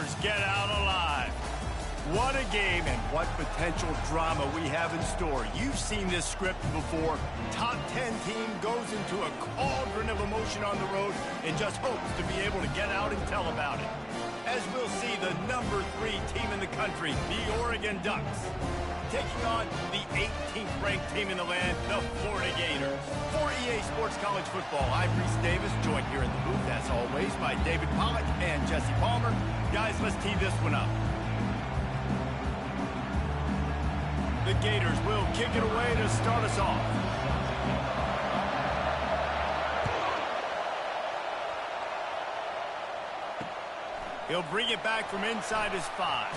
Gators get out alive. What a game and what potential drama we have in store. You've seen this script before. Top 10 team goes into a cauldron of emotion on the road and just hopes to be able to get out and tell about it. As we'll see the number 3 team in the country, the Oregon Ducks, taking on the 18th ranked team in the land, the Florida Gators. For EA Sports College Football, I'm Reese Davis, joined here in the booth, as always, by David Pollack and Jesse Palmer. Guys, let's tee this one up. The Gators will kick it away to start us off. He'll bring it back from inside his 5.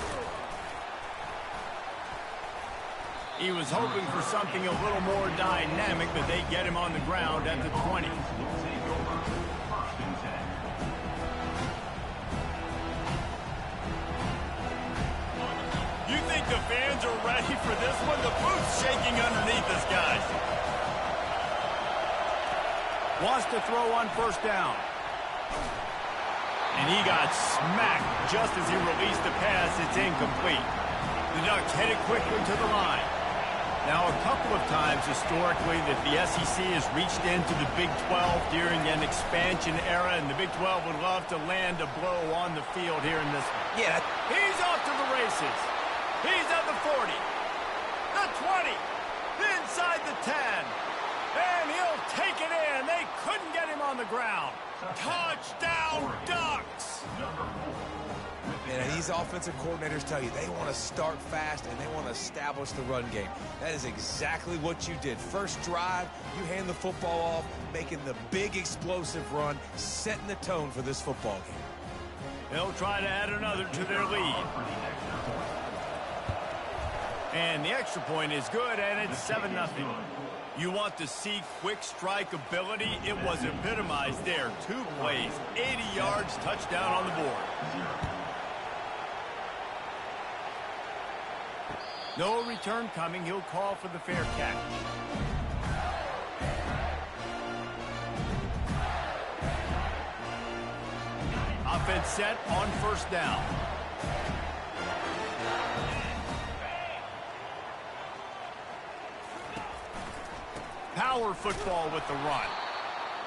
He was hoping for something a little more dynamic, but they get him on the ground at the 20. You think the fans are ready for this one? The booth's shaking underneath us, guys. Wants to throw on first down. And he got smacked just as he released the pass. It's incomplete. The Ducks headed quickly to the line. Now, a couple of times historically that the SEC has reached into the Big 12 during an expansion era, and the Big 12 would love to land a blow on the field here in this one. Yeah, he's off to the races. He's at the 40, the 20, inside the 10, and he'll take it in. They couldn't get him on the ground. Touchdown, Ducks! And these offensive coordinators tell you they want to start fast and they want to establish the run game. That is exactly what you did. First drive, you hand the football off, making the big explosive run, setting the tone for this football game. They'll try to add another to their lead. And the extra point is good, and it's 7-0. You want to see quick strike ability? It was epitomized there. 2 plays, 80 yards, touchdown on the board. No return coming. He'll call for the fair catch. Offense set on first down. Power football with the run.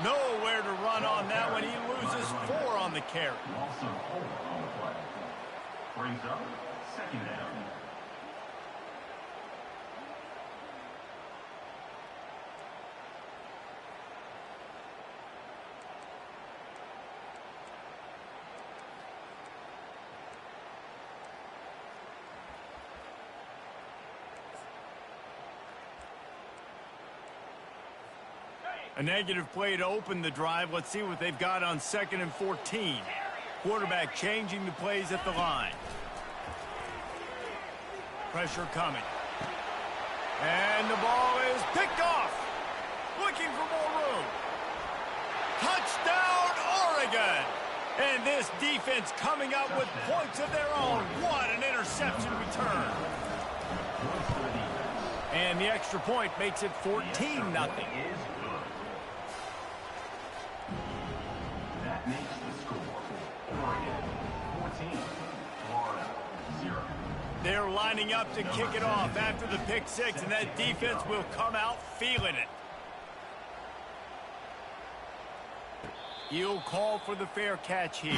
Nowhere to run on that one. He loses 4 on the carry. Also hold on the play. Brings up second down. A negative play to open the drive. Let's see what they've got on 2nd and 14. Quarterback changing the plays at the line. Pressure coming. And the ball is picked off. Looking for more room. Touchdown, Oregon! And this defense coming up with points of their own. What an interception return. And the extra point makes it 14-0. That makes the score. Oregon 14, Florida 0. They're lining up to kick it off after the pick 6, and that defense will come out feeling it. He'll call for the fair catch here.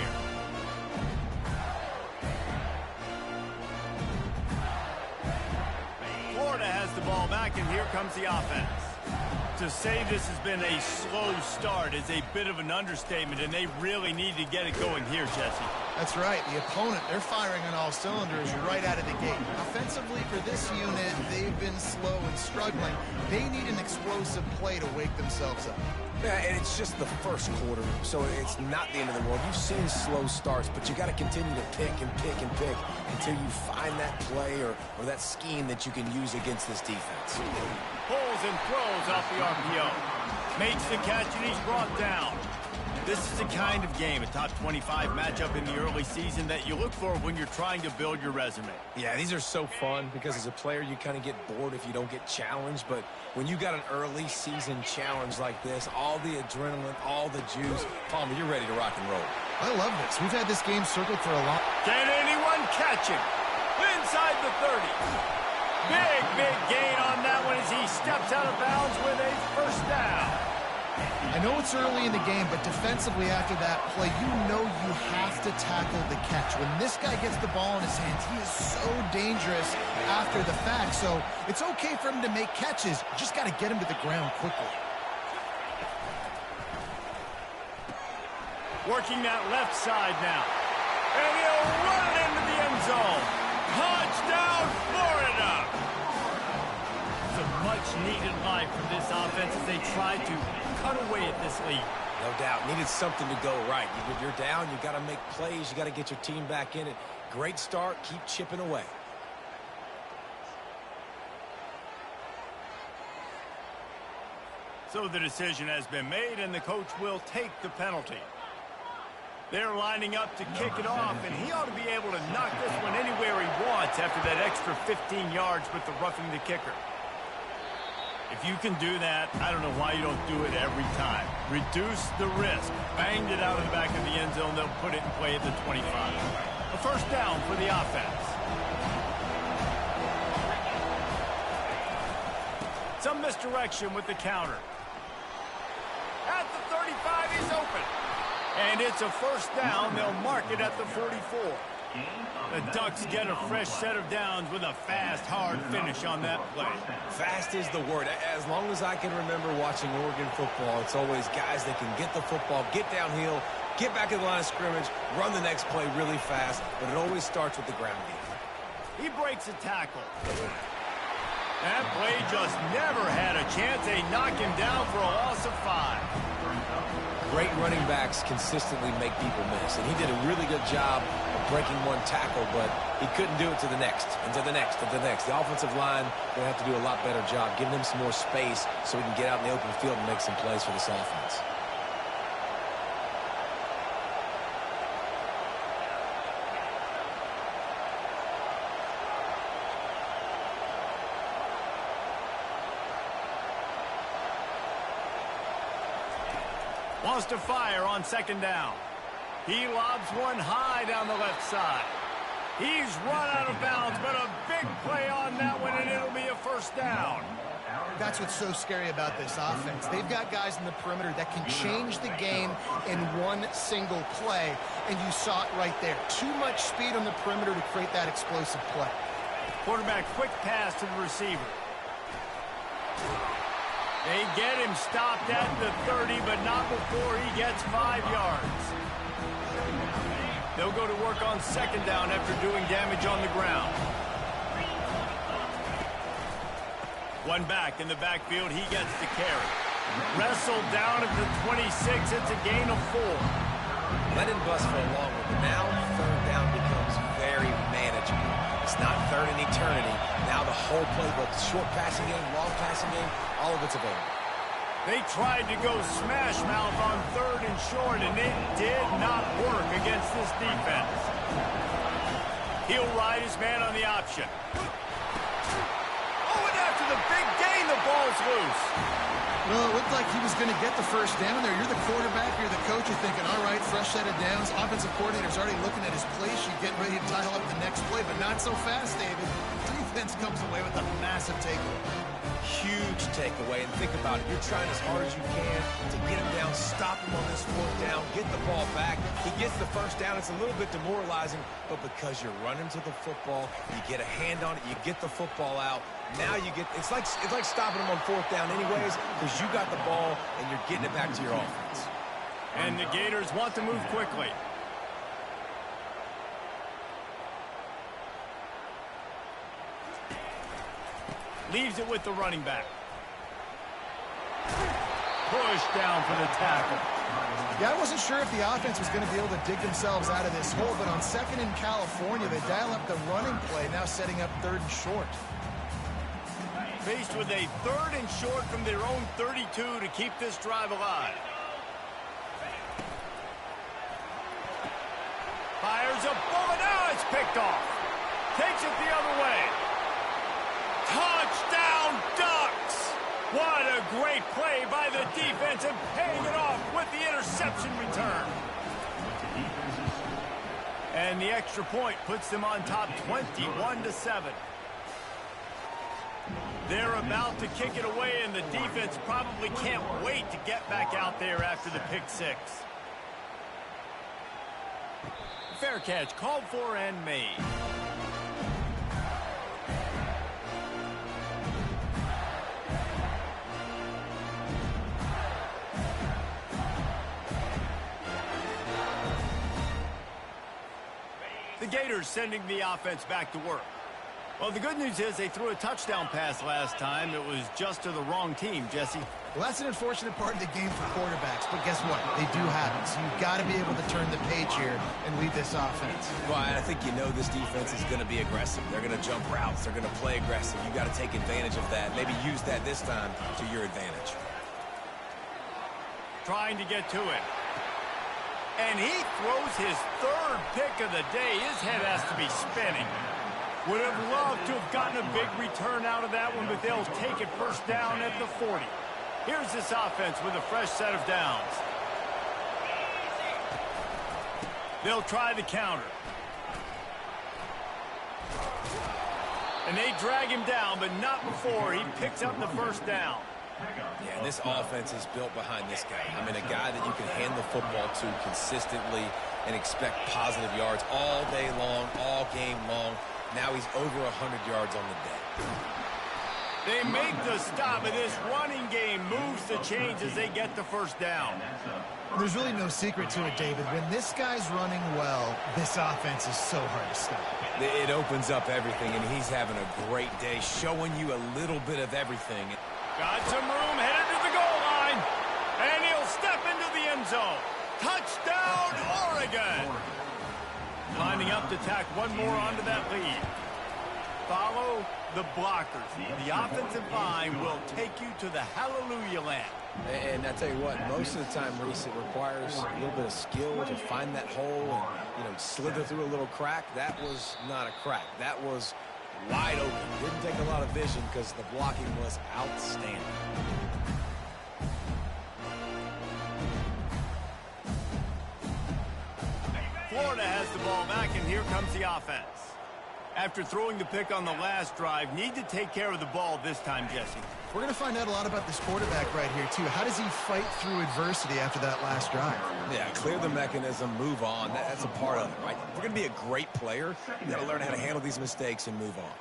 Florida has the ball back, and here comes the offense. To say this has been a slow start is a bit of an understatement, and they really need to get it going here, Jesse. That's right. The opponent, they're firing on all cylinders right out of the gate. Offensively, for this unit, they've been slow and struggling. They need an explosive play to wake themselves up. Yeah, and it's just the first quarter, so it's not the end of the world. You've seen slow starts, but you got to continue to pick and pick and pick until you find that play or that scheme that you can use against this defense. Pulls and throws off the RPO. Makes the catch, and he's brought down. This is the kind of game, a top 25 matchup in the early season, that you look for when you're trying to build your resume. Yeah, these are so fun because as a player, you kind of get bored if you don't get challenged. But when you got an early season challenge like this, all the adrenaline, all the juice, Palmer, you're ready to rock and roll. I love this. We've had this game circled for a long... Can anyone catch him? Inside the 30. Big gain on that one as he steps out of bounds with a first down. I know it's early in the game, but defensively after that play, you know you have to tackle the catch. When this guy gets the ball in his hands, he is so dangerous after the fact. So it's okay for him to make catches. You just got to get him to the ground quickly. Working that left side now. And he'll run it into the end zone. Touchdown, Florida! It's a much-needed life for this offense as they try to cut away at this lead. No doubt. Needed something to go right. If you're down, you got to make plays. You got to get your team back in it. Great start. Keep chipping away. So the decision has been made, and the coach will take the penalty. They're lining up to kick it off, and he ought to be able to knock this one anywhere he wants after that extra 15 yards with the roughing the kicker. If you can do that, I don't know why you don't do it every time. Reduce the risk. Banged it out of the back of the end zone. They'll put it in play at the 25. A first down for the offense. Some misdirection with the counter. At the 35, he's open. And it's a first down. They'll mark it at the 44. The Ducks get a fresh set of downs with a fast, hard finish on that play. Fast is the word. As long as I can remember watching Oregon football, it's always guys that can get the football, get downhill, get back in the line of scrimmage, run the next play really fast, but it always starts with the ground game. He breaks a tackle. That play just never had a chance. They knock him down for a loss of 5. Great running backs consistently make people miss, and he did a really good job of breaking one tackle, but he couldn't do it to the next, and to the next, and to the next. The offensive line will have to do a lot better job, giving him some more space so he can get out in the open field and make some plays for this offense. Wants to fire on second down. He lobs one high down the left side. He's run out of bounds, but a big play on that one, and it'll be a first down. That's what's so scary about this offense. They've got guys in the perimeter that can change the game in one single play, and you saw it right there. Too much speed on the perimeter to create that explosive play. Quarterback quick pass to the receiver. They get him stopped at the 30, but not before he gets 5 yards. They'll go to work on second down after doing damage on the ground. One back in the backfield. He gets the carry. Wrestled down at the 26. It's a gain of 4. Let him bust for a long one, but now third down becomes very manageable. It's not third in eternity. Now the whole playbook, short passing game, long passing game, all of it's available. They tried to go smash mouth on third and short, and it did not work against this defense. He'll ride his man on the option. Oh, and after the big gain, the ball's loose. Well, it looked like he was going to get the first down there. You're the quarterback, you're the coach, you're thinking, all right, fresh set of downs. Offensive coordinator's already looking at his play sheet, getting ready to dial up the next play, but not so fast, David. Defense comes away with a massive takeaway. Huge takeaway, and think about it. You're trying as hard as you can to get him down, stop him on this fourth down, get the ball back. He gets the first down. It's a little bit demoralizing, but because you're running to the football, you get a hand on it, you get the football out. Now you get, it's like stopping him on fourth down anyways, because you got the ball and you're getting it back to your offense. And the Gators want to move quickly. Leaves it with the running back. Push down for the tackle. Yeah, I wasn't sure if the offense was going to be able to dig themselves out of this hole, but on second in California, they dial up the running play, now setting up third and short. Faced with a third and short from their own 32 to keep this drive alive. Fires a bullet. Now it's picked off. Takes it the other way. Touchdown, Ducks! What a great play by the defense and paying it off with the interception return. And the extra point puts them on top 21-7. They're about to kick it away, and the defense probably can't wait to get back out there after the pick six. Fair catch called for and made. The Gators sending the offense back to work. Well, the good news is they threw a touchdown pass last time. It was just to the wrong team, Jesse. Well, that's an unfortunate part of the game for quarterbacks, but guess what? They do have it, so you've got to be able to turn the page here and lead this offense. Well, I think you know this defense is going to be aggressive. They're going to jump routes. They're going to play aggressive. You've got to take advantage of that. Maybe use that this time to your advantage. Trying to get to it. And he throws his third pick of the day. His head has to be spinning. Would have loved to have gotten a big return out of that one, but they'll take it first down at the 40. Here's this offense with a fresh set of downs. They'll try the counter. And they drag him down, but not before he picks up the first down. Yeah, and this offense is built behind this guy. I mean, a guy that you can hand the football to consistently and expect positive yards all day long, all game long. Now he's over 100 yards on the day. They make the stop, and this running game moves the chains as they get the first down. There's really no secret to it, David. When this guy's running well, this offense is so hard to stop. It opens up everything, and he's having a great day, showing you a little bit of everything. Got some room, headed to the goal line, and he'll step into the end zone. Touchdown, Oregon! Lining up to tack one more onto that lead. Follow the blockers. The offensive line will take you to the hallelujah land. And I tell you what, most of the time, Reese, it requires a little bit of skill to find that hole and, slither through a little crack. That was not a crack. That was wide open. Didn't take a lot of vision because the blocking was outstanding. Florida has the ball back, and here comes the offense. After throwing the pick on the last drive, need to take care of the ball this time, Jesse. We're going to find out a lot about this quarterback right here, too. How does he fight through adversity after that last drive? Yeah, clear the mechanism, move on. That's a part of it, right? If you're going to be a great player, you got to learn how to handle these mistakes and move on.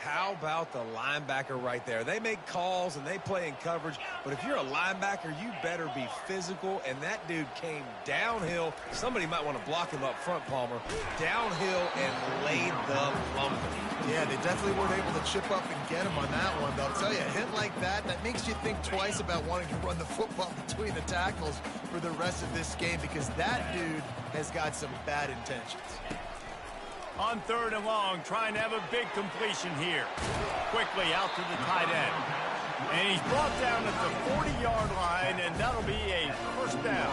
How about the linebacker right there? They make calls and they play in coverage, but if you're a linebacker, you better be physical, and that dude came downhill. Somebody might want to block him up front, Palmer. Downhill and laid the lumber. Yeah, they definitely weren't able to chip up and get him on that one, but I'll tell you, a hit like that makes you think twice about wanting to run the football between the tackles for the rest of this game, because that dude has got some bad intentions. On third and long, trying to have a big completion here. Quickly out to the tight end. And he's brought down at the 40-yard line, and that'll be a first down.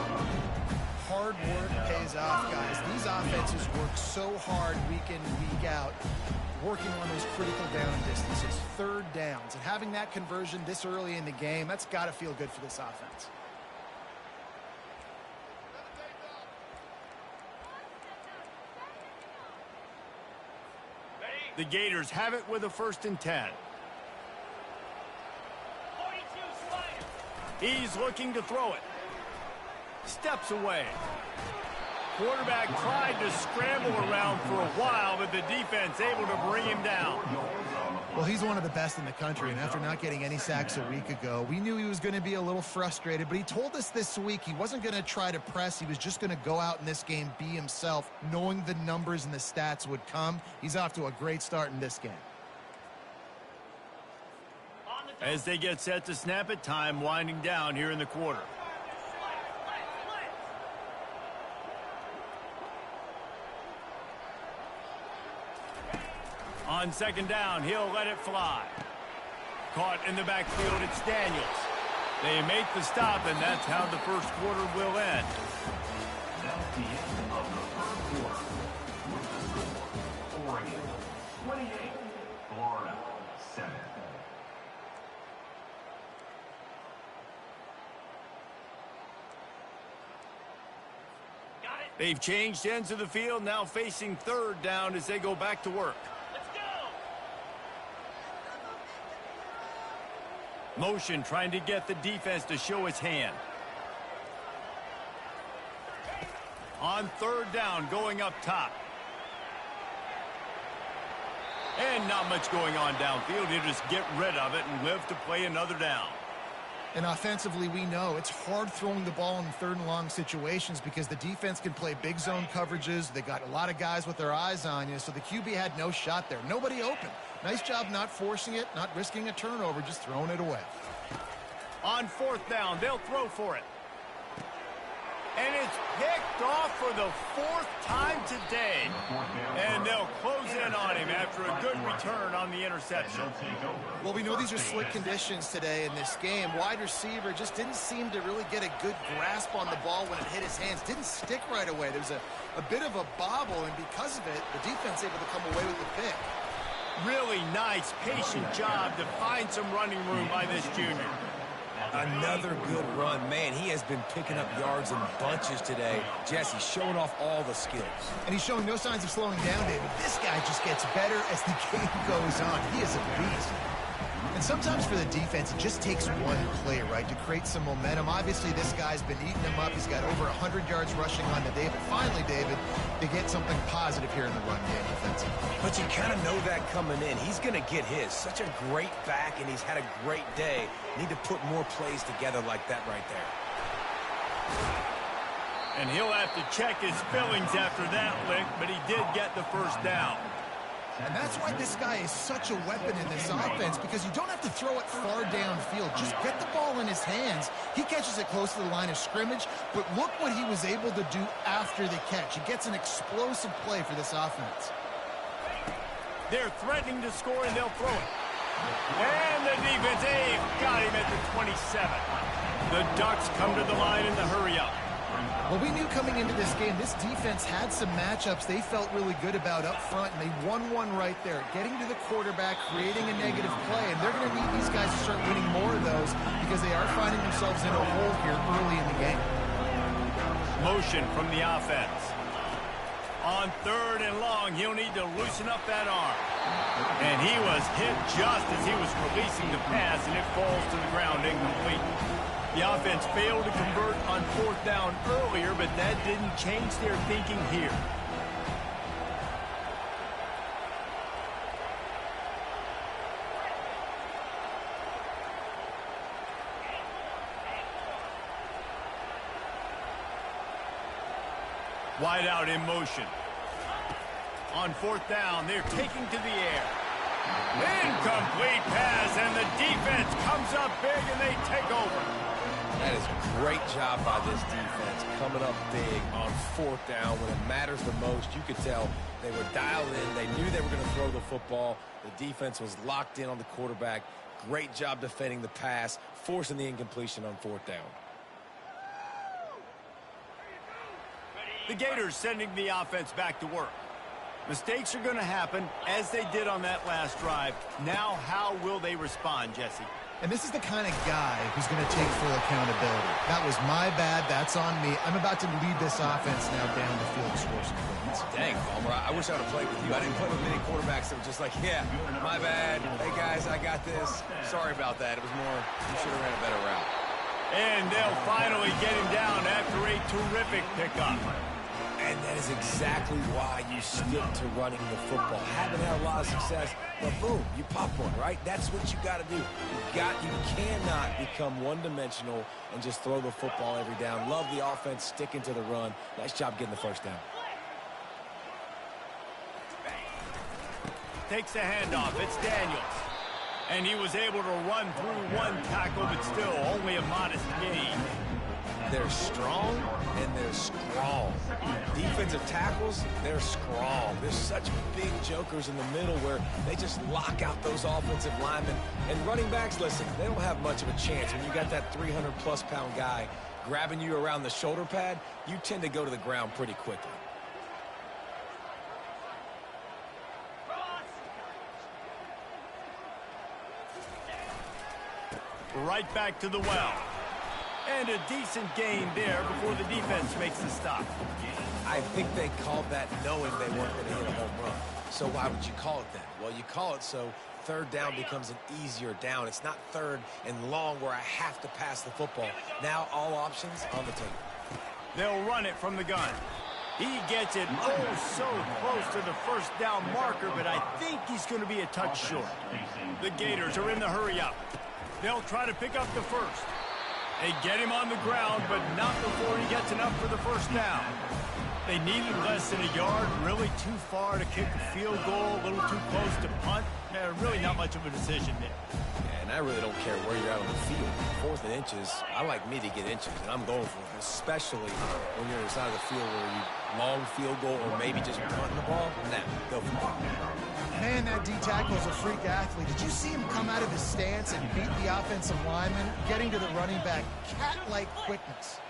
Hard work pays off, guys. These offenses work so hard week in and week out, working on those critical down distances, third downs. And having that conversion this early in the game, that's got to feel good for this offense. The Gators have it with a 1st and 10. He's looking to throw it. Steps away. Quarterback tried to scramble around for a while, but the defense able to bring him down. Well, he's one of the best in the country, and after not getting any sacks a week ago, we knew he was going to be a little frustrated, but he told us this week he wasn't going to try to press. He was just going to go out in this game, be himself, knowing the numbers and the stats would come. He's off to a great start in this game. As they get set to snap it, time winding down here in the quarter. On second down, he'll let it fly. Caught in the backfield, it's Daniels. They make the stop, and that's how the first quarter will end. That's the end of the first quarter. With the score, Oregon 28, Florida 7. Got it. They've changed ends of the field, now facing third down as they go back to work. Let's go. Motion trying to get the defense to show its hand. On third down, going up top. And not much going on downfield. He'll just get rid of it and live to play another down. And offensively, we know it's hard throwing the ball in third and long situations because the defense can play big zone coverages. They got a lot of guys with their eyes on you, so the QB had no shot there. Nobody open. Nice job not forcing it, not risking a turnover, just throwing it away. On fourth down, they'll throw for it. And it's picked off for the fourth time today. And they'll close in on him after a good return on the interception. Well, we know these are slick conditions today in this game. Wide receiver just didn't seem to really get a good grasp on the ball when it hit his hands. Didn't stick right away. There was a bit of a bobble, and because of it, the defense able to come away with the pick. Really nice, patient job to find some running room by this junior. Another good run. Man, he has been picking up yards in bunches today. Jesse showing off all the skills. And he's showing no signs of slowing down, David. This guy just gets better as the game goes on. He is a beast. And sometimes for the defense, it just takes one play, right, to create some momentum. Obviously, this guy's been eating them up. He's got over 100 yards rushing on the day. But finally, David, they get something positive here in the run game defensively. But you kind of know that coming in. He's going to get his. Such a great back, and he's had a great day. Need to put more plays together like that right there. And he'll have to check his fillings after that lick, but he did get the first down. And that's why this guy is such a weapon in this offense, because you don't have to throw it far downfield. Just get the ball in his hands. He catches it close to the line of scrimmage, but look what he was able to do after the catch. He gets an explosive play for this offense. They're threatening to score, and they'll throw it. And the defense, got him at the 27. The Ducks come to the line in the hurry-up. Well, we knew coming into this game, this defense had some matchups they felt really good about up front, and they won one right there, getting to the quarterback, creating a negative play, and they're going to need these guys to start winning more of those because they are finding themselves in a hole here early in the game. Motion from the offense. On third and long, he'll need to loosen up that arm. And he was hit just as he was releasing the pass, and it falls to the ground incomplete. The offense failed to convert on fourth down earlier, but that didn't change their thinking here. Wide out in motion. On fourth down, they're taking to the air. Incomplete pass, and the defense comes up big, and they take over. That is a great job by this defense, coming up big on fourth down when it matters the most. You could tell they were dialed in. They knew they were going to throw the football. The defense was locked in on the quarterback. Great job defending the pass, forcing the incompletion on fourth down. The Gators sending the offense back to work. Mistakes are going to happen, as they did on that last drive. Now, how will they respond, Jesse? And this is the kind of guy who's going to take full accountability. That was my bad. That's on me. I'm about to lead this offense now down the field to score some points. Dang, Palmer, I wish I would have played with you. I didn't play with many quarterbacks that were just like, yeah, my bad. Hey, guys, I got this. Sorry about that. It was more, you should have ran a better route. And they'll finally get him down after a terrific pickup. And that is exactly why you stick to running the football. Haven't had a lot of success, but boom, you pop one, right? That's what you got to do. You cannot become one-dimensional and just throw the football every down. Love the offense, sticking to the run. Nice job getting the first down. Takes a handoff. It's Daniels. And he was able to run through one tackle, but still only a modest gain. They're strong, and they're strong. Defensive tackles, they're strong. There's such big jokers in the middle where they just lock out those offensive linemen. And running backs, listen, they don't have much of a chance. When you got that 300-plus pound guy grabbing you around the shoulder pad, you tend to go to the ground pretty quickly. Right back to the well. And a decent gain there before the defense makes the stop. I think they called that knowing they weren't going to hit a home run. So why would you call it that? Well, you call it so third down becomes an easier down. It's not third and long where I have to pass the football. Now all options on the table. They'll run it from the gun. He gets it so close to the first down marker, but I think he's going to be a touch short. The Gators are in the hurry up. They'll try to pick up the first. They get him on the ground, but not before he gets enough for the first down. They needed less than a yard, really too far to kick a field goal, a little too close to punt. Really not much of a decision there. Yeah, and I really don't care where you're at on the field. 4th and inches, I like me to get inches, and I'm going for it, especially when you're inside of the field where you long field goal or maybe just punting the ball. Nah, go for it. Man, that D-tackle is a freak athlete. Did you see him come out of his stance and beat the offensive lineman, getting to the running back? Cat-like quickness.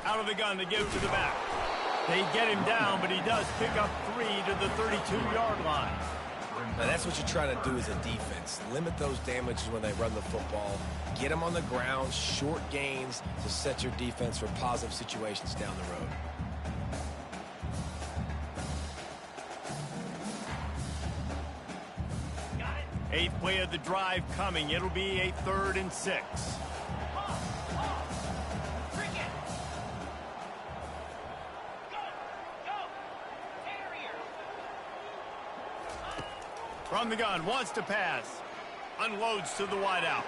Out of the gun to give to the back. They get him down, but he does pick up 3 to the 32-yard line. Now, that's what you're trying to do as a defense. Limit those damages when they run the football. Get them on the ground, short gains to set your defense for positive situations down the road. Eighth play of the drive coming. It'll be a 3rd and 6. From the gun, wants to pass. Unloads to the wideout.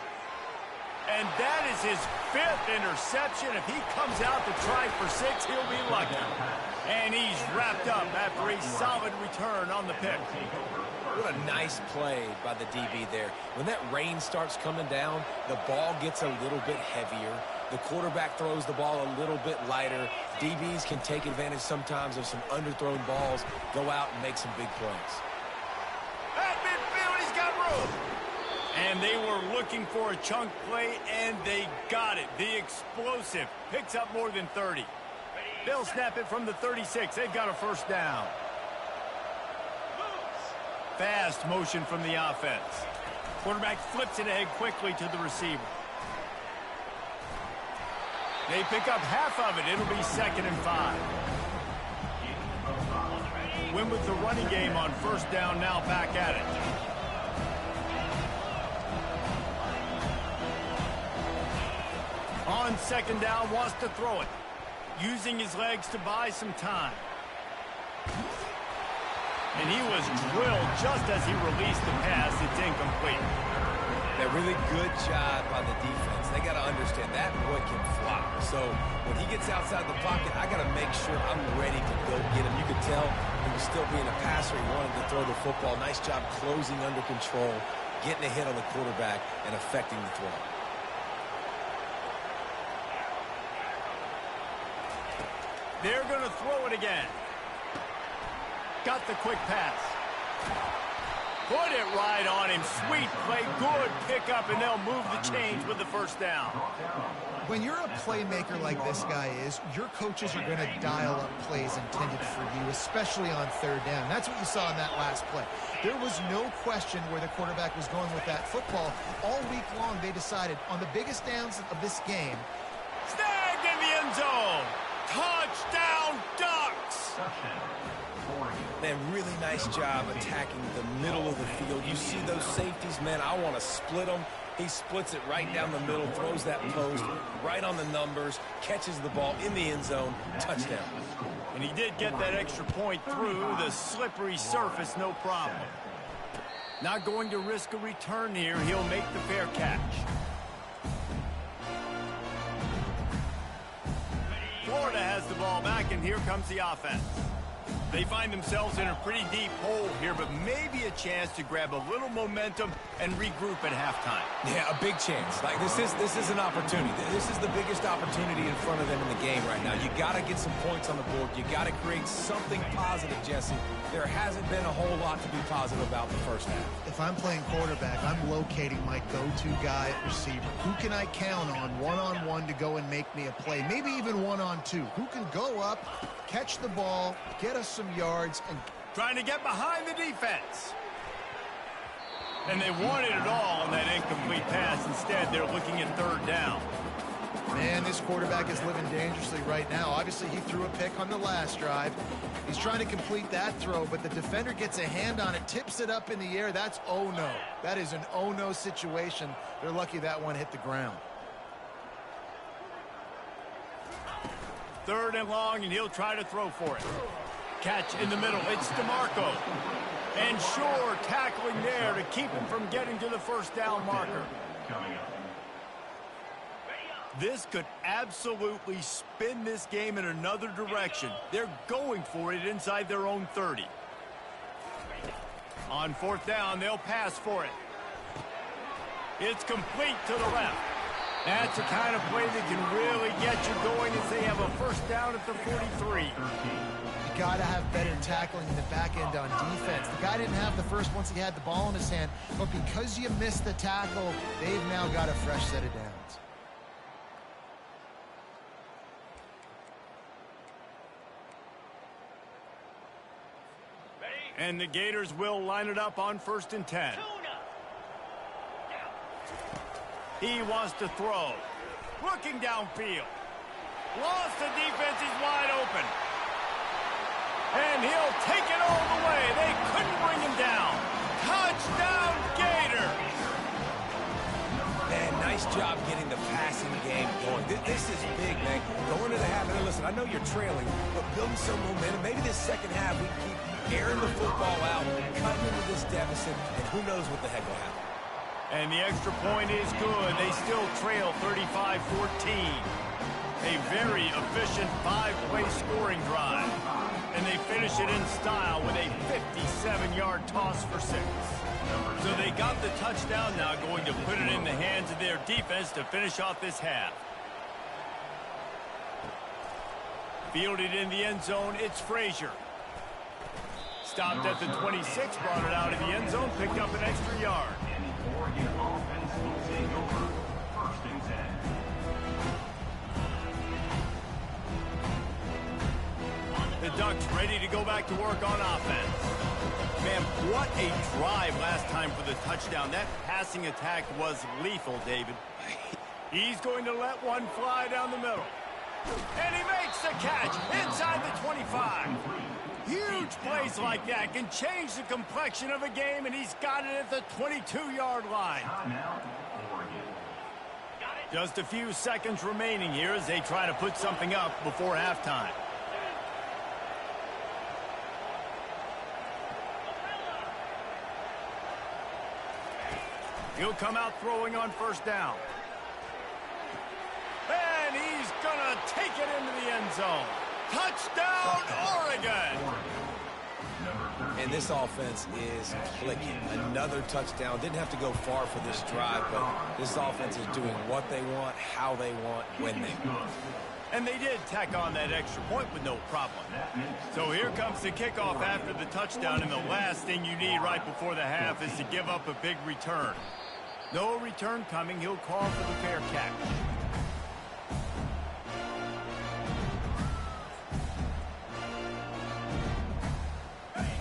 And that is his 5th interception. If he comes out to try for 6, he'll be lucky. And he's wrapped up after a solid return on the pick. What a nice play by the DB there. When that rain starts coming down, the ball gets a little bit heavier. The quarterback throws the ball a little bit lighter. DBs can take advantage sometimes of some underthrown balls, go out and make some big plays. At midfield, he's got room. And they were looking for a chunk play, and they got it. The explosive picks up more than 30. They'll snap it from the 36. They've got a first down. Fast motion from the offense. Quarterback flips it ahead quickly to the receiver. They pick up half of it. It'll be 2nd and 5. Win with the running game on first down, now back at it. On 2nd down, wants to throw it. Using his legs to buy some time. And he was drilled just as he released the pass. It's incomplete. A really good job by the defense. They got to understand that boy can fly. So when he gets outside the pocket, I got to make sure I'm ready to go get him. You could tell he was still being a passer. He wanted to throw the football. Nice job closing under control, getting a hit on the quarterback, and affecting the throw. They're going to throw it again. Got the quick pass. Put it right on him. Sweet play. Good pickup, and they'll move the chains with the first down. When you're a playmaker like this guy is, your coaches are going to dial up plays intended for you, especially on 3rd down. That's what you saw in that last play. There was no question where the quarterback was going with that football. All week long, they decided on the biggest downs of this game. Snagged in the end zone. Touchdown, Ducks. Man, really nice job attacking the middle of the field. You see those safeties, man, I want to split them. He splits it right down the middle, throws that post right on the numbers, catches the ball in the end zone, touchdown. And he did get that extra point through the slippery surface, no problem. Not going to risk a return here. He'll make the fair catch. Florida has the ball back, and here comes the offense. They find themselves in a pretty deep hole here, but maybe a chance to grab a little momentum and regroup at halftime. Yeah, a big chance. Like this is an opportunity. This is the biggest opportunity in front of them in the game right now. You got to get some points on the board. You got to create something positive, Jesse. There hasn't been a whole lot to be positive about in the first half. If I'm playing quarterback, I'm locating my go-to guy at receiver. Who can I count on one-on-one to go and make me a play? Maybe even one-on-two. Who can go up, catch the ball, get us some yards, and trying to get behind the defense. And they wanted it all on that incomplete pass. Instead, they're looking at third down. Man, this quarterback is living dangerously right now. Obviously, he threw a pick on the last drive. He's trying to complete that throw, but the defender gets a hand on it, tips it up in the air. That's oh no. That is an oh no situation. They're lucky that one hit the ground. Third and long, and he'll try to throw for it. Catch in the middle. It's DeMarco. And Shore tackling there to keep him from getting to the first down marker. This could absolutely spin this game in another direction. They're going for it inside their own 30. On fourth down, they'll pass for it. It's complete to the left. That's the kind of play that can really get you going as they have a first down at the 43. You got to have better tackling in the back end on defense. The guy didn't have the first once he had the ball in his hand, but because you missed the tackle, they've now got a fresh set of downs. And the Gators will line it up on 1st and 10. He wants to throw. Looking downfield. Lost the defense. He's wide open. And he'll take it all the way. They couldn't bring him down. Touchdown, Gators! Man, nice job getting the passing game going. This is big, man. Going to the half. And listen, I know you're trailing, but building some momentum. Maybe this second half we keep airing the football out, cutting into this deficit, and who knows what the heck will happen. And the extra point is good. They still trail 35-14. A very efficient 5-play scoring drive. And they finish it in style with a 57-yard toss for 6. So they got the touchdown now, going to put it in the hands of their defense to finish off this half. Fielded in the end zone, it's Frazier. Stopped at the 26, brought it out of the end zone, picked up an extra yard. Oregon offense will take over 1st and 10. The Ducks ready to go back to work on offense. Man, what a drive last time for the touchdown. That passing attack was lethal, David. He's going to let one fly down the middle. And he makes the catch inside the 25. Huge plays like that can change the complexion of a game, and he's got it at the 22-yard line. Just a few seconds remaining here as they try to put something up before halftime. He'll come out throwing on 1st down. And he's going to take it into the end zone. Touchdown, Oregon! And this offense is clicking. Another touchdown. Didn't have to go far for this drive, but this offense is doing what they want, how they want, when they want. And they did tack on that extra point with no problem. So here comes the kickoff after the touchdown, and the last thing you need right before the half is to give up a big return. No return coming. He'll call for the fair catch.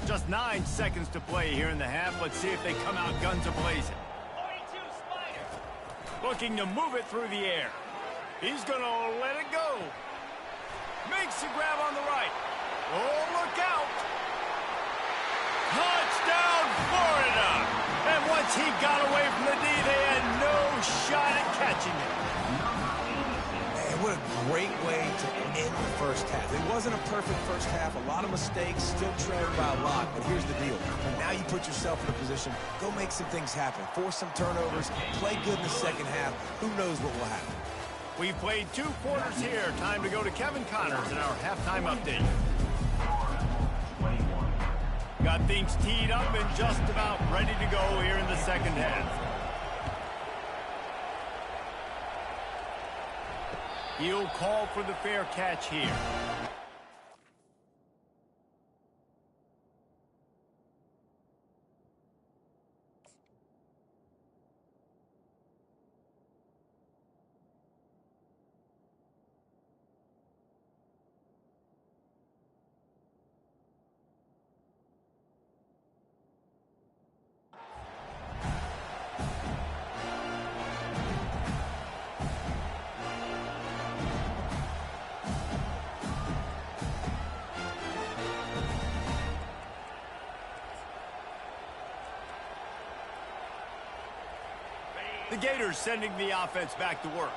Just 9 seconds to play here in the half. Let's see if they come out guns a-blazing. Looking to move it through the air. He's going to let it go. Makes the grab on the right. Oh, look out. Touchdown, Florida. And once he got away from the D, they had no shot at catching it. Man, what a great way to end the first half. It wasn't a perfect first half. A lot of mistakes, still trailing by a lot. But here's the deal. Now you put yourself in a position, go make some things happen. Force some turnovers, play good in the second half. Who knows what will happen? We've played 2 quarters here. Time to go to Kevin Connors in our halftime update. Got things teed up and just about ready to go here in the second half. He'll call for the fair catch here. The Gators sending the offense back to work.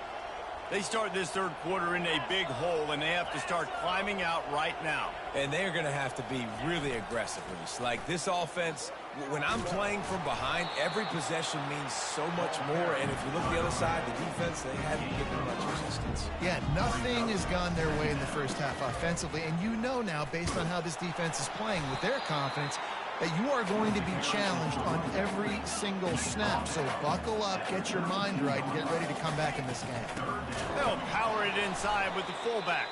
They start this third quarter in a big hole, and they have to start climbing out right now. And they're going to have to be really aggressive, Reese. Like, this offense, when I'm playing from behind, every possession means so much more. And if you look the other side, the defense, they haven't given much resistance. Yeah, nothing has gone their way in the first half offensively. And you know now, based on how this defense is playing with their confidence, that you are going to be challenged on every single snap. So buckle up, get your mind right, and get ready to come back in this game. They'll power it inside with the fullback.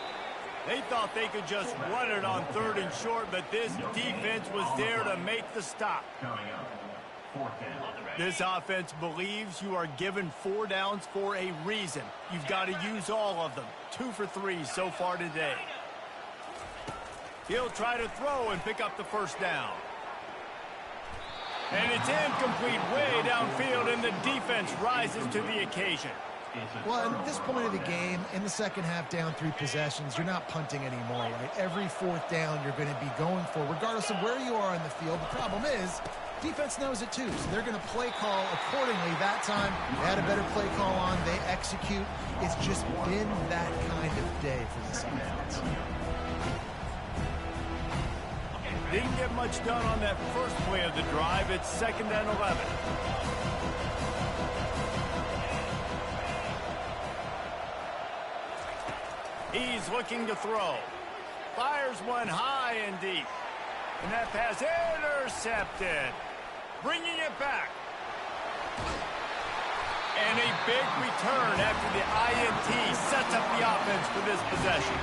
They thought they could just run it on 3rd and short, but this defense was there to make the stop. Coming up, 4th down. This offense believes you are given 4 downs for a reason. You've got to use all of them. 2 for 3 so far today. He'll try to throw and pick up the first down. And it's incomplete way downfield, and the defense rises to the occasion. Well, at this point of the game, in the second half, down 3 possessions, you're not punting anymore, right? Every 4th down you're going to be going for, regardless of where you are on the field. The problem is, defense knows it too, so they're going to play call accordingly. That time, they had a better play call on. They execute. It's just been that kind of day for this offense. Didn't get much done on that first play of the drive. It's 2nd and 11. He's looking to throw. Fires one high and deep. And that pass intercepted. Bringing it back. And a big return after the INT sets up the offense for this possession.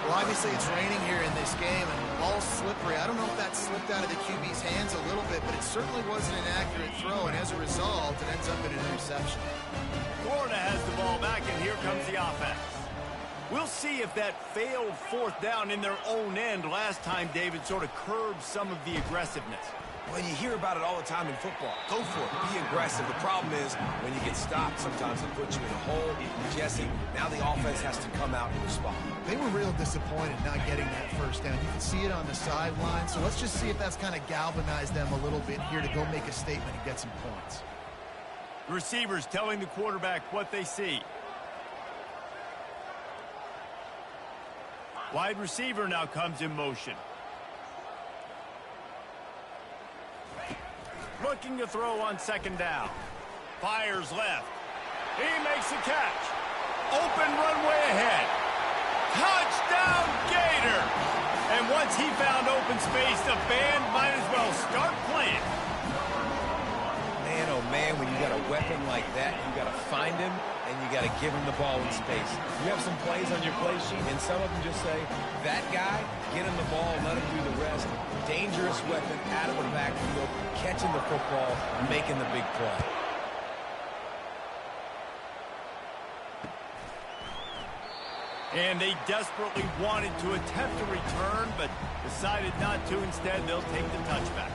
Well, obviously it's raining here in this game, and the ball's slippery. I don't know if that slipped out of the QB's hands a little bit, but it certainly wasn't an accurate throw, and as a result, it ends up in an interception. Florida has the ball back, and here comes the offense. We'll see if that failed 4th down in their own end last time, David, sort of curbed some of the aggressiveness. Well, you hear about it all the time in football. Go for it. Be aggressive. The problem is when you get stopped, sometimes it puts you in a hole. Jesse, now the offense has to come out and respond. They were real disappointed not getting that first down. You can see it on the sideline, so let's just see if that's kind of galvanized them a little bit here to go make a statement and get some points. Receivers telling the quarterback what they see. Wide receiver now comes in motion. Looking to throw on 2nd down. Fires left. He makes the catch. Open runway ahead. Touchdown, Gator! And once he found open space, the band might as well start playing. Man, oh man, when you got a weapon like that, you got to find him, and you got to give him the ball in space. You have some plays on your play sheet, and some of them just say, that guy, get him the ball, let him do the rest. Dangerous weapon out of the backfield, catching the football, making the big play. And they desperately wanted to attempt a return, but decided not to. Instead, they'll take the touchback.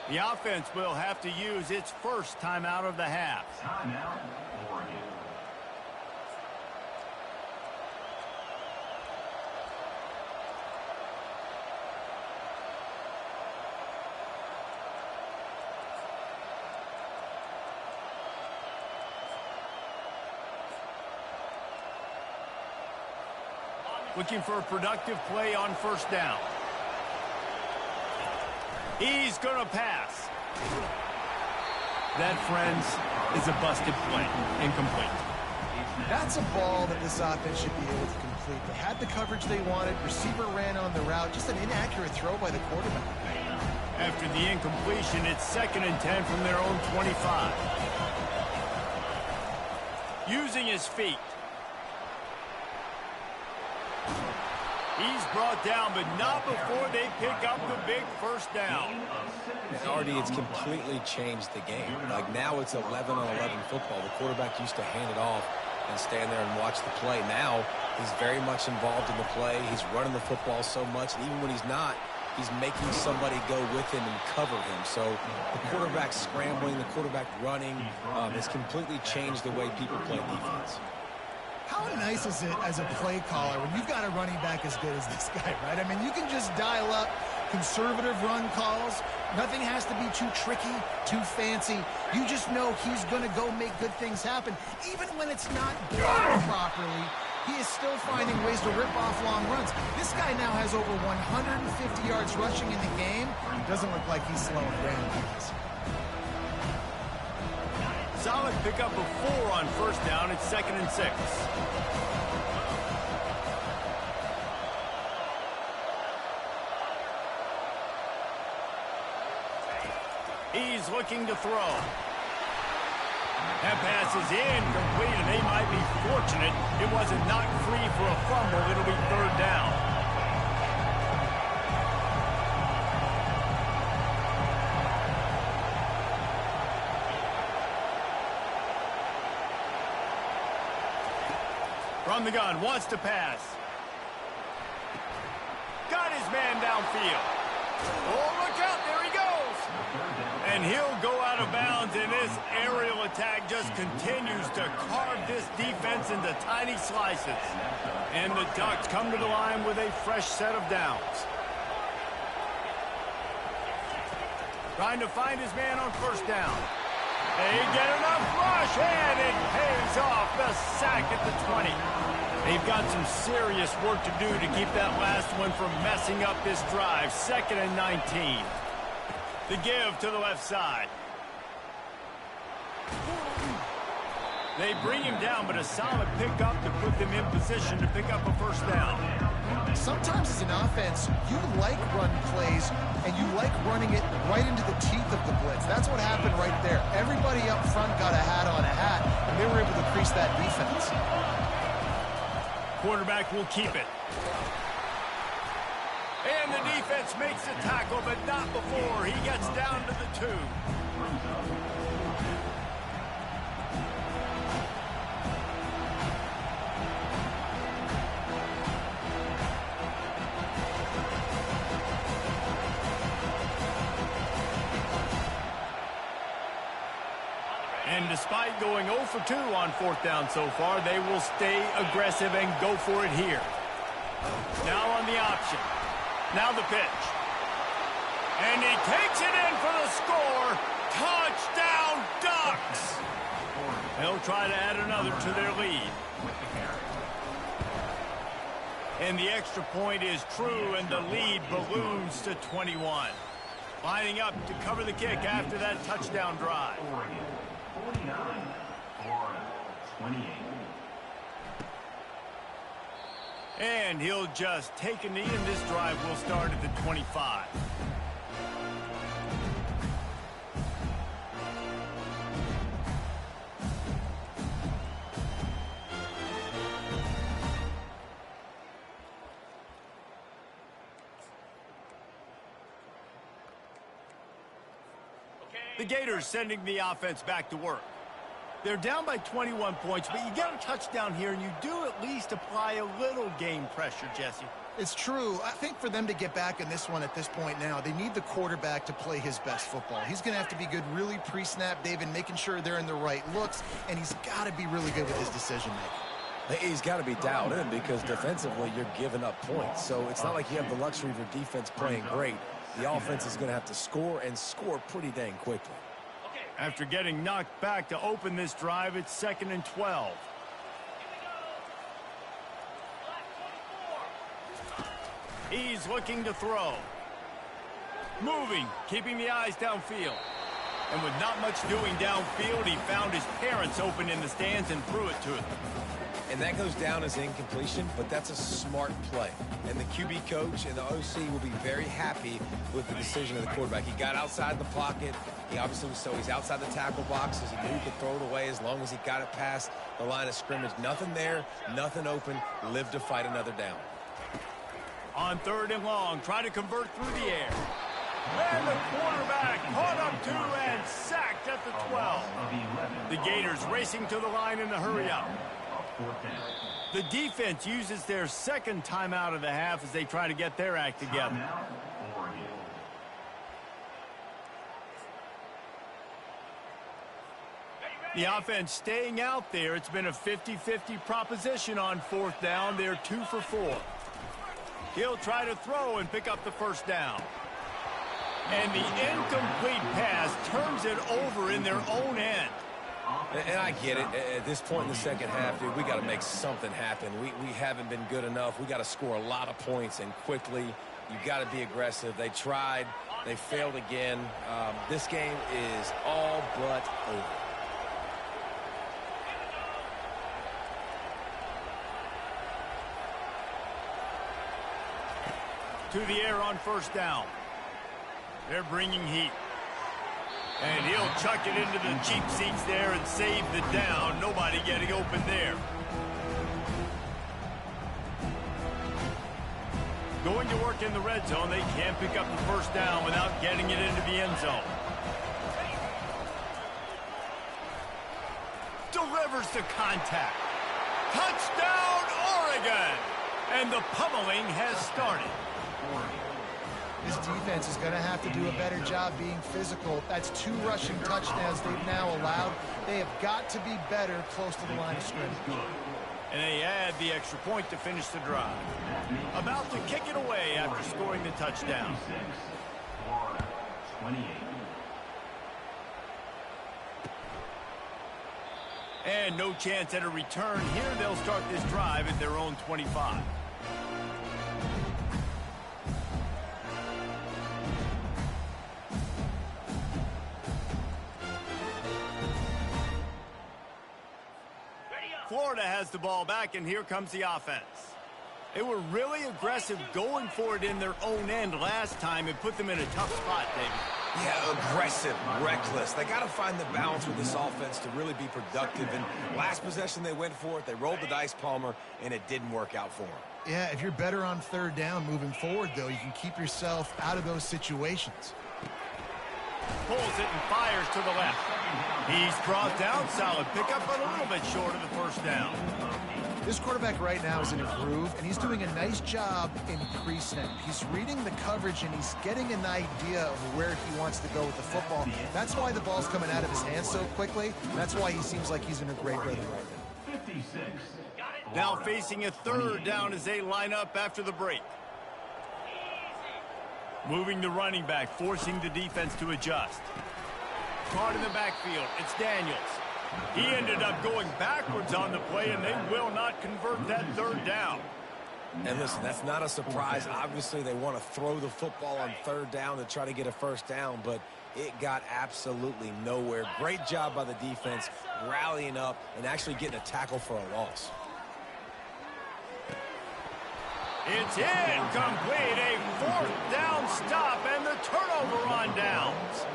The offense will have to use its first timeout of the half. Timeout, Oregon. Looking for a productive play on 1st down. He's going to pass. That, friends, is a busted play. Incomplete. That's a ball that this offense should be able to complete. They had the coverage they wanted. Receiver ran on the route. Just an inaccurate throw by the quarterback. After the incompletion, it's 2nd and 10 from their own 25. Using his feet. He's brought down, but not before they pick up the big first down. And already it's completely changed the game. Like now it's 11-on-11 football. The quarterback used to hand it off and stand there and watch the play. Now he's very much involved in the play. He's running the football so much, and even when he's not, he's making somebody go with him and cover him. So the quarterback scrambling, the quarterback running has completely changed the way people play defense. How nice is it as a play caller when you've got a running back as good as this guy, right? I mean, you can just dial up conservative run calls. Nothing has to be too tricky, too fancy. You just know he's going to go make good things happen. Even when it's not blocked properly, he is still finding ways to rip off long runs. This guy now has over 150 yards rushing in the game. Doesn't look like he's slowing down. Solid pickup of 4 on first down. It's 2nd and 6. He's looking to throw. That pass is incomplete, and they might be fortunate it wasn't knocked free for a fumble. It'll be 3rd down. From the gun, wants to pass. Got his man downfield. Oh, look out, there he goes. And he'll go out of bounds, and this aerial attack just continues to carve this defense into tiny slices. And the Ducks come to the line with a fresh set of downs. Trying to find his man on first down. They get enough rush, and it pays off. The sack at the 20. They've got some serious work to do to keep that last one from messing up this drive. 2nd and 19. The give to the left side. They bring him down, but a solid pickup to put them in position to pick up a first down. Sometimes as an offense, you like run plays, and you like running it right into the teeth of the blitz. That's what happened right there. Everybody up front got a hat on a hat, and they were able to crease that defense. Quarterback will keep it. And the defense makes the tackle, but not before he gets down to the 2. And despite going 0 for 2 on 4th down so far, they will stay aggressive and go for it here. Now on the option. Now the pitch. And he takes it in for the score. Touchdown, Ducks! They'll try to add another to their lead. And the extra point is true, and the lead balloons to 21. Lining up to cover the kick after that touchdown drive. 49, Florida 28. And he'll just take a knee, and this drive will start at the 25. The Gators sending the offense back to work. They're down by 21 points, but you get a touchdown here, and you do at least apply a little game pressure, Jesse. It's true. I think for them to get back in this one at this point now, they need the quarterback to play his best football. He's going to have to be good really pre-snap, David, making sure they're in the right looks, and he's got to be really good with his decision-making. He's got to be dialed in because defensively you're giving up points. So it's not like you have the luxury of your defense playing great. The offense is going to have to score and score pretty dang quickly. After getting knocked back to open this drive, it's 2nd and 12. He's looking to throw. Moving, keeping the eyes downfield. And with not much doing downfield, he found his parents open in the stands and threw it to them. And that goes down as incompletion, but that's a smart play. And the QB coach and the OC will be very happy with the decision of the quarterback. He got outside the pocket. He obviously was, so he's outside the tackle boxes. He knew he could throw it away as long as he got it past the line of scrimmage. Nothing there, nothing open. Live to fight another down. On 3rd and long, trying to convert through the air. And the quarterback caught up to and sacked at the 12. The Gators racing to the line in the hurry up. The defense uses their 2nd timeout of the half as they try to get their act together. The offense staying out there. It's been a 50-50 proposition on fourth down. They're 2 for 4. He'll try to throw and pick up the first down. And the incomplete pass turns it over in their own end. And I get it. At this point in the second half, dude, we got to make something happen. We haven't been good enough. We got to score a lot of points and quickly. You got to be aggressive. They tried. They failed again. This game is all but over. To the air on first down. They're bringing heat. And he'll chuck it into the cheap seats there and save the down. Nobody getting open there. Going to work in the red zone. They can't pick up the first down without getting it into the end zone. Delivers the contact. Touchdown, Oregon! And the pummeling has started. This defense is going to have to do a better job being physical. That's 2 rushing touchdowns they've now allowed. They have got to be better close to the line of scrimmage. And they add the extra point to finish the drive. About to kick it away after scoring the touchdown. Florida, 28. And no chance at a return here. They'll start this drive at their own 25. Florida has the ball back, and here comes the offense. They were really aggressive going for it in their own end last time. It put them in a tough spot, David. Yeah, aggressive, reckless. They got to find the balance with this offense to really be productive. And last possession they went for it. They rolled the dice, Palmer, and it didn't work out for them. Yeah, if you're better on third down moving forward, though, you can keep yourself out of those situations. Pulls it and fires to the left. He's brought down. Solid pickup, but a little bit short of the first down. This quarterback right now is in a groove, and he's doing a nice job in pre-snap. He's reading the coverage, and he's getting an idea of where he wants to go with the football. That's why the ball's coming out of his hands so quickly. That's why he seems like he's in a great rhythm right now. 56. Now facing a third down as they line up after the break. Moving the running back, forcing the defense to adjust. Caught in the backfield. It's Daniels. He ended up going backwards on the play, and they will not convert that third down. And listen, that's not a surprise. Obviously, they want to throw the football on third down to try to get a first down, but it got absolutely nowhere. Great job by the defense, rallying up and actually getting a tackle for a loss. It's incomplete. A fourth down stop and the turnover on downs.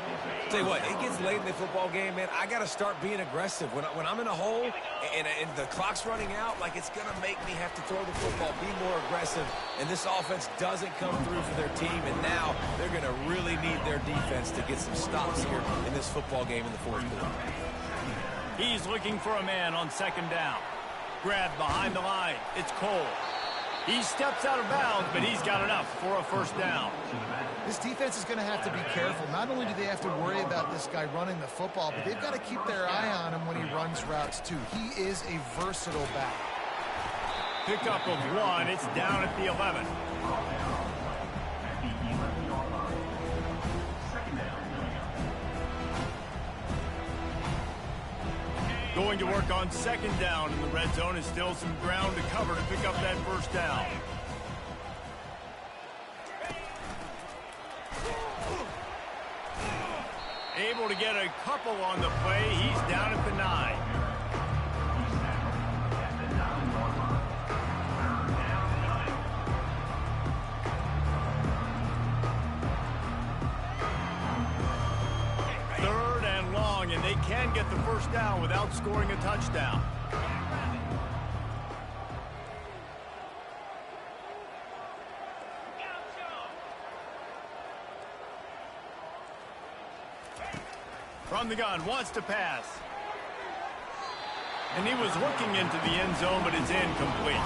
Tell you what, it gets late in the football game, man. I got to start being aggressive. When I'm in a hole and the clock's running out, like, it's going to make me have to throw the football, be more aggressive. And this offense doesn't come through for their team, and now they're going to really need their defense to get some stops here in this football game in the fourth quarter. He's looking for a man on second down. Grabbed behind the line. It's Cole. He steps out of bounds, but he's got enough for a first down. This defense is going to have to be careful. Not only do they have to worry about this guy running the football, but they've got to keep their eye on him when he runs routes, too. He is a versatile back. Pickup of 1. It's down at the 11. Going to work on second down in the red zone is still some ground to cover to pick up that first down. Able to get a couple on the play. He's down at the 9. Third and long, and they can get the first down without scoring a touchdown. From the gun, wants to pass. And he was looking into the end zone, but it's incomplete.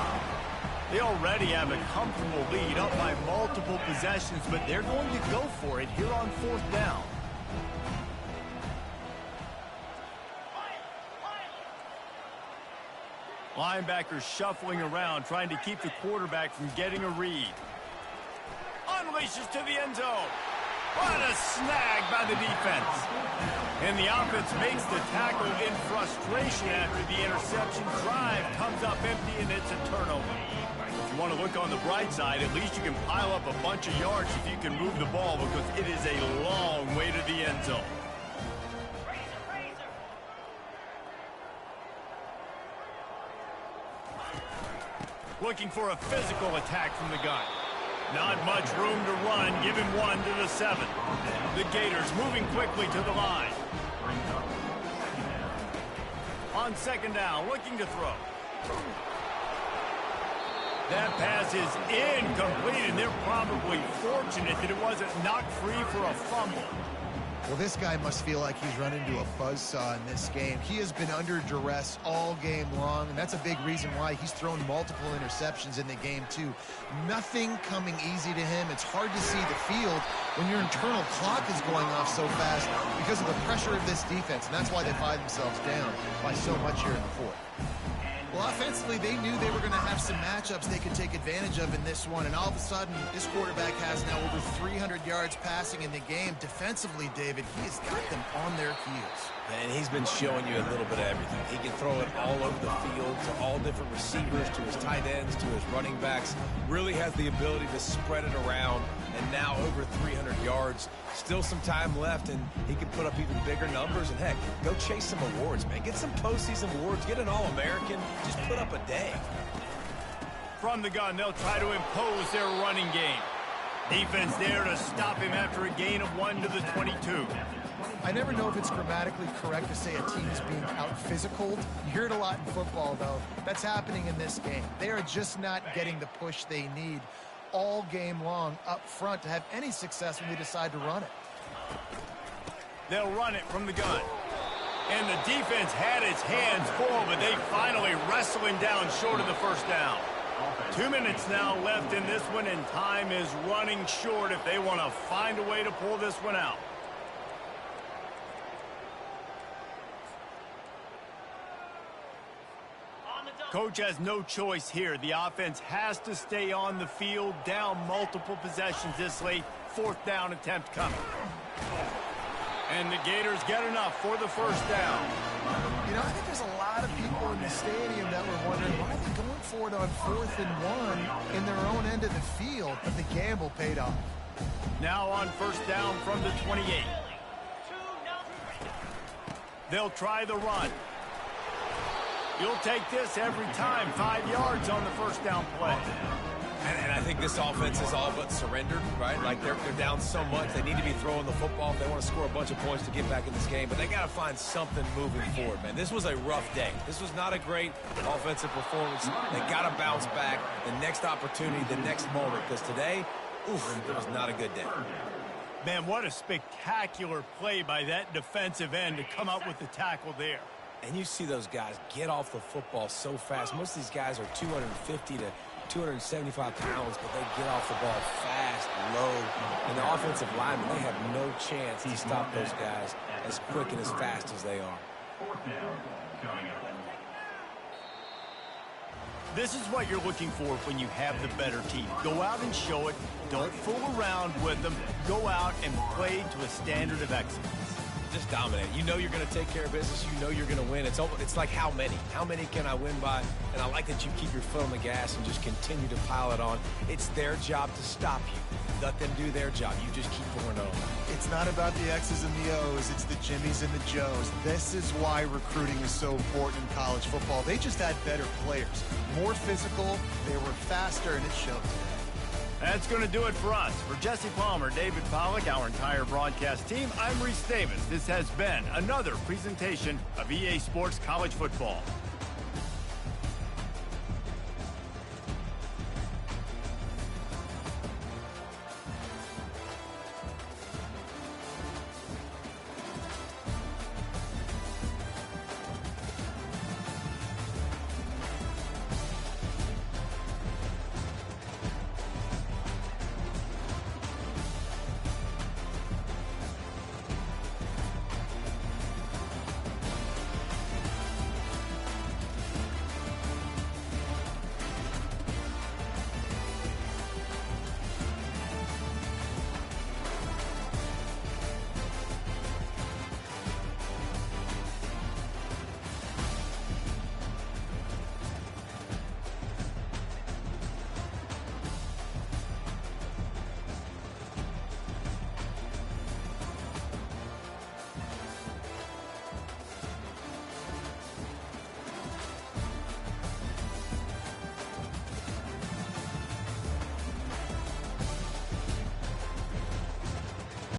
They already have a comfortable lead, up by multiple possessions, but they're going to go for it here on fourth down. Linebackers shuffling around, trying to keep the quarterback from getting a read. Unleashes to the end zone. What a snag by the defense. And the offense makes the tackle in frustration after the interception. Drive comes up empty, and it's a turnover. If you want to look on the bright side, at least you can pile up a bunch of yards if you can move the ball, because it is a long way to the end zone. Looking for a physical attack from the gun. Not much room to run. Give him 1 to the 7. The Gators moving quickly to the line. On second down, looking to throw. That pass is incomplete, and they're probably fortunate that it wasn't knocked free for a fumble. Well, this guy must feel like he's run into a buzzsaw in this game. He has been under duress all game long, and that's a big reason why he's thrown multiple interceptions in the game, too. Nothing coming easy to him. It's hard to see the field when your internal clock is going off so fast because of the pressure of this defense, and that's why they find themselves down by so much here in the fourth. Well, offensively, they knew they were going to have some matchups they could take advantage of in this one, and all of a sudden, this quarterback has now over 300 yards passing in the game. Defensively, David, he has got them on their heels. And he's been showing you a little bit of everything. He can throw it all over the field to all different receivers, to his tight ends, to his running backs. Really has the ability to spread it around, and now over 300 yards. Still some time left, and he can put up even bigger numbers. And, heck, go chase some awards, man. Get some postseason awards. Get an All-American. Just put up a day. From the gun, they'll try to impose their running game. Defense there to stop him after a gain of 1 to the 22. I never know if it's grammatically correct to say a team is being out-physicaled. You hear it a lot in football, though. That's happening in this game. They are just not getting the push they need all game long up front to have any success when they decide to run it. They'll run it from the gun. And the defense had its hands full, but they finally wrestle him down short of the first down. 2 minutes now left in this one, and time is running short if they want to find a way to pull this one out. Coach has no choice here. The offense has to stay on the field, down multiple possessions this late. 4th down attempt coming. And the Gators get enough for the first down. You know, I think there's a lot of people in the stadium that were wondering why they're going for it on 4th and 1 in their own end of the field, but the gamble paid off. Now on first down from the 28. They'll try the run. You'll take this every time. 5 yards on the first down play. And I think this offense is all but surrendered, right? Like they're down so much. They need to be throwing the football if they want to score a bunch of points to get back in this game. But they got to find something moving forward, man. This was a rough day. This was not a great offensive performance. They got to bounce back. The next opportunity, the next moment. Because today, oof, it was not a good day. Man, what a spectacular play by that defensive end to come up with the tackle there. And you see those guys get off the football so fast. Most of these guys are 250 to 275 pounds, but they get off the ball fast, low. And the offensive linemen, they have no chance to stop those guys as quick and as fast as they are. 4th down coming up. This is what you're looking for when you have the better team. Go out and show it. Don't fool around with them. Go out and play to a standard of excellence. Just dominate. You know you're going to take care of business. You know you're going to win. It's like how many? How many can I win by? And I like that you keep your foot on the gas and just continue to pile it on. It's their job to stop you. Let them do their job. You just keep pouring on. It's not about the X's and the O's. It's the Jimmies and the Joes. This is why recruiting is so important in college football. They just had better players. More physical. They were faster, and it showed. That's going to do it for us. For Jesse Palmer, David Pollack, our entire broadcast team, I'm Reese Davis. This has been another presentation of EA Sports College Football.